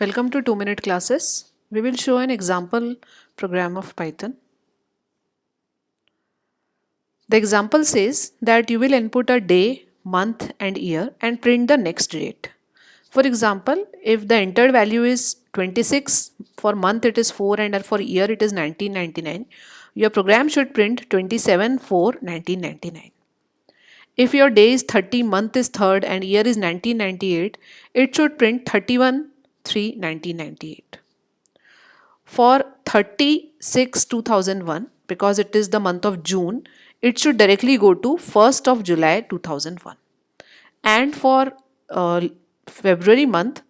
Welcome to 2-minute classes. We will show an example program of Python. The example says that you will input a day, month and year and print the next date. For example, if the entered value is 26, for month it is 4 and for year it is 1999, your program should print 27/4/1999. If your day is 30, month is 3rd and year is 1998, it should print 31/3/1998. For 36/2001, because it is the month of June, it should directly go to 1st of July 2001. And for February month,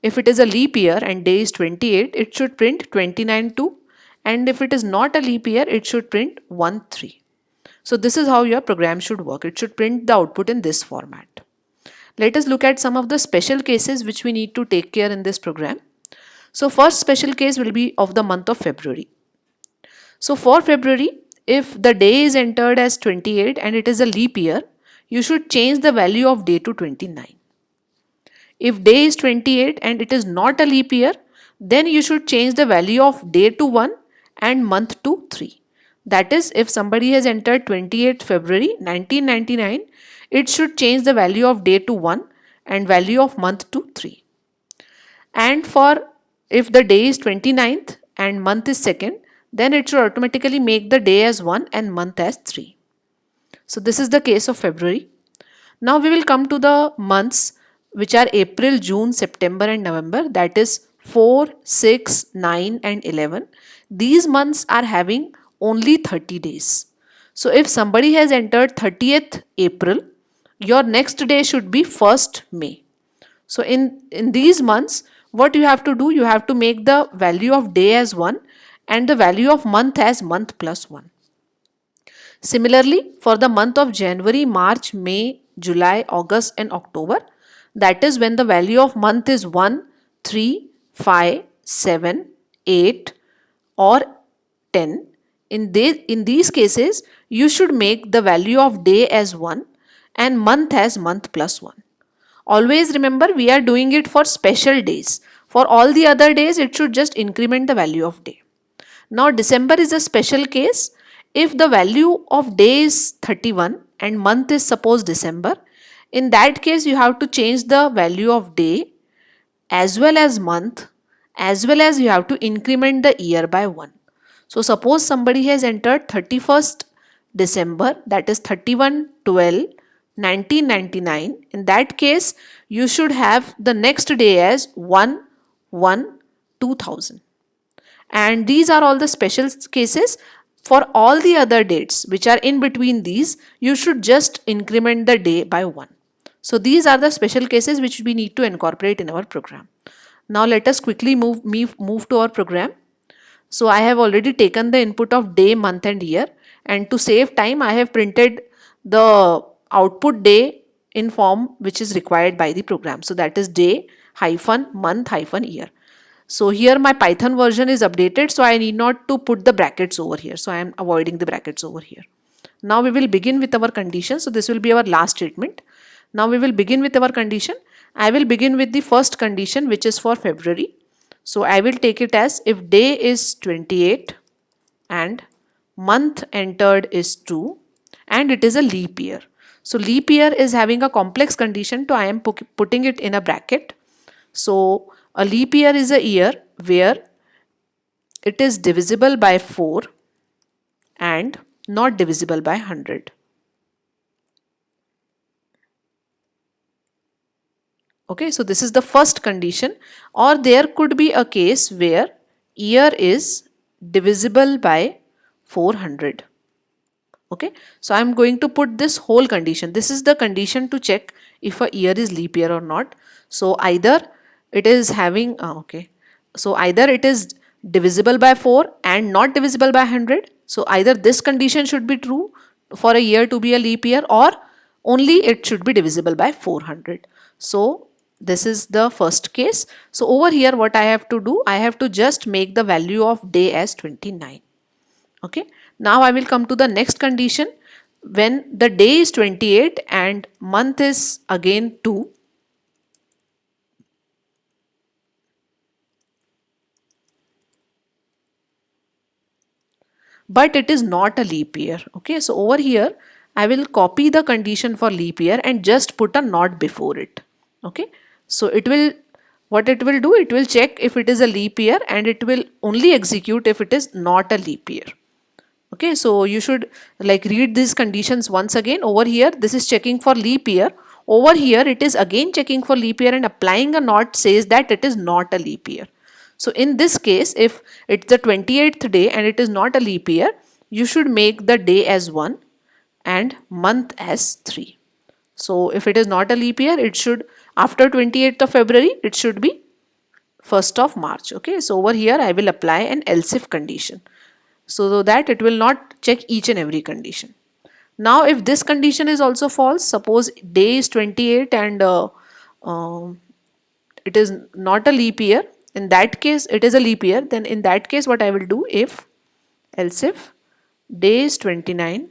if it is a leap year and day is 28, it should print 29/2. And if it is not a leap year, it should print 1/3. So this is how your program should work. It should print the output in this format. Let us look at some of the special cases which we need to take care in this program. So first special case will be of the month of February. So for February, if the day is entered as 28 and it is a leap year, you should change the value of day to 29. If day is 28 and it is not a leap year, then you should change the value of day to 1 and month to 3. That is, if somebody has entered 28 February 1999, it should change the value of day to 1 and value of month to 3. And for if the day is 29th and month is 2nd, then it should automatically make the day as 1 and month as 3. So this is the case of February. Now we will come to the months which are April, June, September and November, that is 4, 6, 9 and 11. These months are having only 30 days. So if somebody has entered 30th April, your next day should be 1st May. So in these months, what you have to do, you have to make the value of day as 1 and the value of month as month plus 1. Similarly, for the month of January, March, May, July, August and October, that is when the value of month is 1, 3, 5, 7, 8 or 10. In these cases, you should make the value of day as 1 and month as month plus 1. Always remember, we are doing it for special days. For all the other days, it should just increment the value of day. Now, December is a special case. If the value of day is 31 and month is suppose December, in that case, you have to change the value of day as well as month, as well as you have to increment the year by 1. So suppose somebody has entered 31st December, that is 31/12/1999. In that case, you should have the next day as 1/1/2000. And these are all the special cases. For all the other dates which are in between these, you should just increment the day by 1. So these are the special cases which we need to incorporate in our program. Now let us quickly move to our program. So I have already taken the input of day, month and year, and to save time I have printed the output day in form which is required by the program. So that is day hyphen month hyphen year. So here my Python version is updated, so I need not to put the brackets over here. So I am avoiding the brackets over here. Now we will begin with our condition. So this will be our last statement. Now we will begin with our condition. I will begin with the first condition, which is for February. So I will take it as if day is 28 and month entered is 2 and it is a leap year. So leap year is having a complex condition, so I am putting it in a bracket. So a leap year is a year where it is divisible by 4 and not divisible by 100. Okay, so this is the first condition. Or there could be a case where year is divisible by 400. Okay, so I am going to put this whole condition. This is the condition to check if a year is leap year or not. So either it is having, so either it is divisible by 4 and not divisible by 100. So either this condition should be true for a year to be a leap year, or only it should be divisible by 400. So this is the first case. So over here what I have to do, I have to just make the value of day as 29. Okay. Now I will come to the next condition. When the day is 28 and month is again 2, but it is not a leap year. Okay, so over here I will copy the condition for leap year and just put a not before it. Okay, so it will, what it will do, it will check if it is a leap year and it will only execute if it is not a leap year. Okay, so you should like read these conditions once again. Over here this is checking for leap year, over here it is again checking for leap year and applying a not says that it is not a leap year. So in this case, if it's the 28th day and it is not a leap year, you should make the day as 1 and month as 3. So if it is not a leap year, it should, after 28th of February, it should be 1st of March. Okay, so over here I will apply an else if condition so that it will not check each and every condition. Now if this condition is also false, suppose day is 28 and it is not a leap year, in that case it is a leap year, then in that case what I will do, if else if day is 29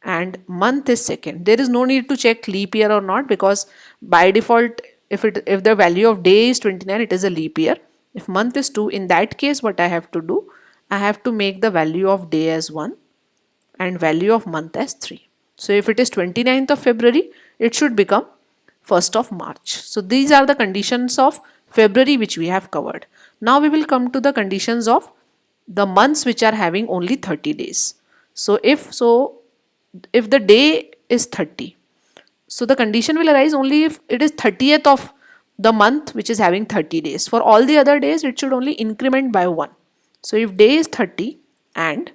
and month is 2nd, there is no need to check leap year or not, because by default if the value of day is 29, it is a leap year. If month is 2, in that case what I have to do, I have to make the value of day as 1 and value of month as 3. So if it is 29th of February, it should become 1st of March. So these are the conditions of February which we have covered. Now we will come to the conditions of the months which are having only 30 days. So if the day is 30, so the condition will arise only if it is 30th of the month which is having 30 days. For all the other days, it should only increment by 1. So if day is 30 and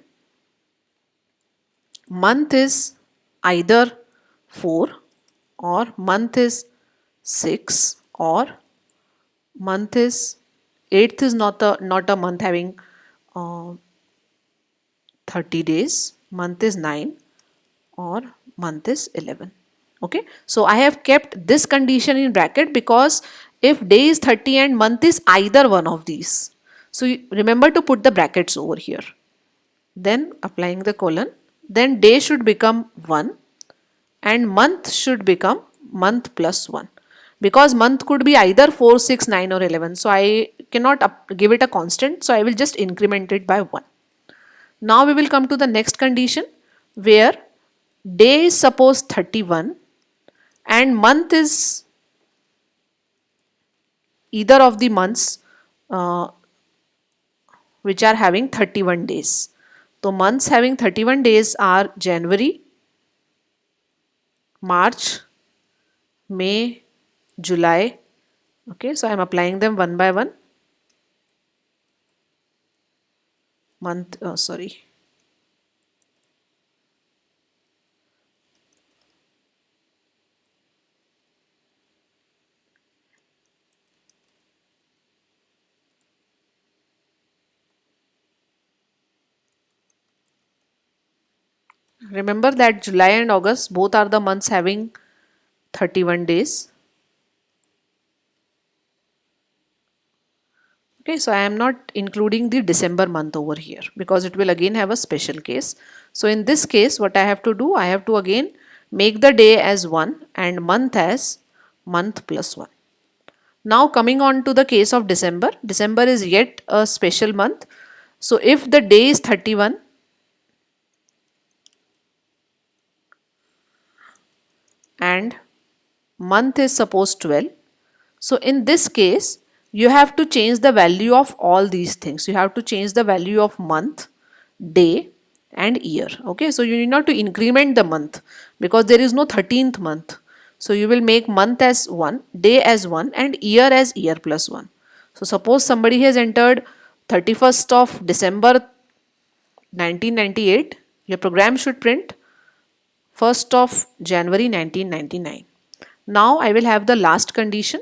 month is either 4 or month is 6 or month is 8th is not a month having 30 days, month is 9 or month is 11. Okay, so I have kept this condition in bracket because if day is 30 and month is either one of these, so remember to put the brackets over here, then applying the colon, then day should become 1 and month should become month plus 1, because month could be either 4, 6, 9 or 11. So I cannot give it a constant, so I will just increment it by 1. Now we will come to the next condition where day is suppose 31 and month is either of the months which are having 31 days. So months having 31 days are January, March, May, July. Okay, so I am applying them one by one. Remember that July and August both are the months having 31 days. Okay, so I am not including the December month over here because it will again have a special case. So in this case, what I have to do, I have to again make the day as 1 and month as month plus 1. Now coming on to the case of December, December is yet a special month. So if the day is 31 and month is suppose 12, so in this case you have to change the value of all these things. You have to change the value of month, day and year. Okay, so you need not to increment the month because there is no 13th month. So you will make month as 1, day as 1 and year as year plus 1. So suppose somebody has entered 31st of December 1998, your program should print 1st of January 1999. Now I will have the last condition,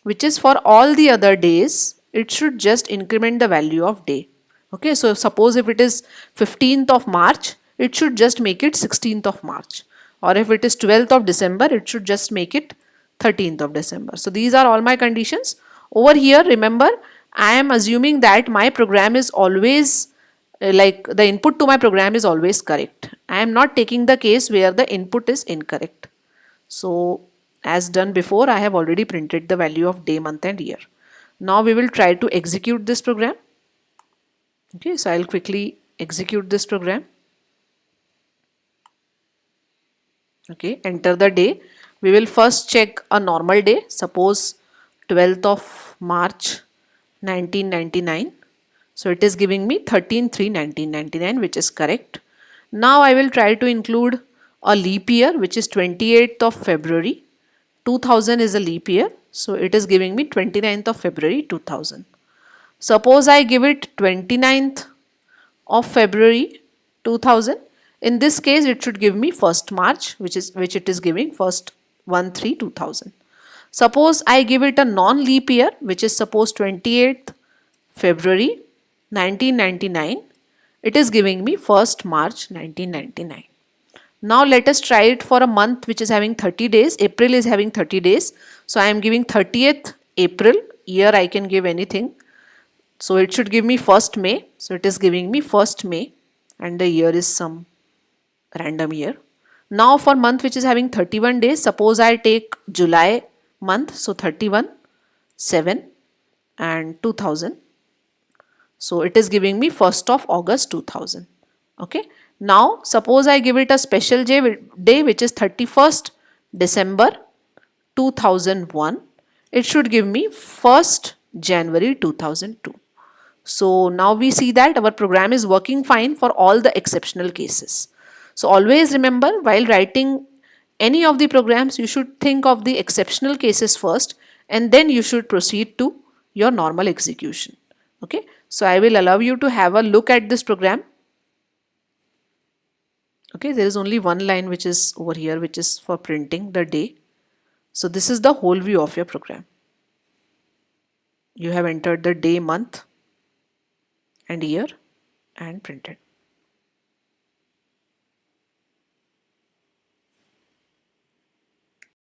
which is for all the other days, it should just increment the value of day. Okay, so suppose if it is 15th of March, it should just make it 16th of March. Or if it is 12th of December, it should just make it 13th of December. So these are all my conditions. Over here, remember, I am assuming that my program is always like the input to my program is always correct. I am not taking the case where the input is incorrect. So as done before, I have already printed the value of day, month and year. Now we will try to execute this program. Okay, so I'll quickly execute this program. Okay, enter the day. We will first check a normal day, suppose 12th of March 1999. So it is giving me 13/3/1999, which is correct. Now I will try to include a leap year, which is 28th of February. 2000 is a leap year, so it is giving me 29th of February 2000. Suppose I give it 29th of February 2000. In this case, it should give me 1st March, which it is giving 1st 1/3/2000. Suppose I give it a non-leap year, which is suppose 28th February 1999. It is giving me 1st March 1999. Now let us try it for a month which is having 30 days. April is having 30 days. So I am giving 30th April. Year I can give anything. So it should give me 1st May. So it is giving me 1st May and the year is some random year. Now for month which is having 31 days, suppose I take July month. So 31, 7 and 2000. So it is giving me 1st of August 2000. Okay. Now suppose I give it a special day which is 31st December 2001. It should give me 1st January 2002. So now we see that our program is working fine for all the exceptional cases. So always remember, while writing any of the programs, you should think of the exceptional cases first and then you should proceed to your normal execution. Okay. So I will allow you to have a look at this program. Okay, there is only one line which is over here, which is for printing the day. So this is the whole view of your program. You have entered the day, month and year and printed.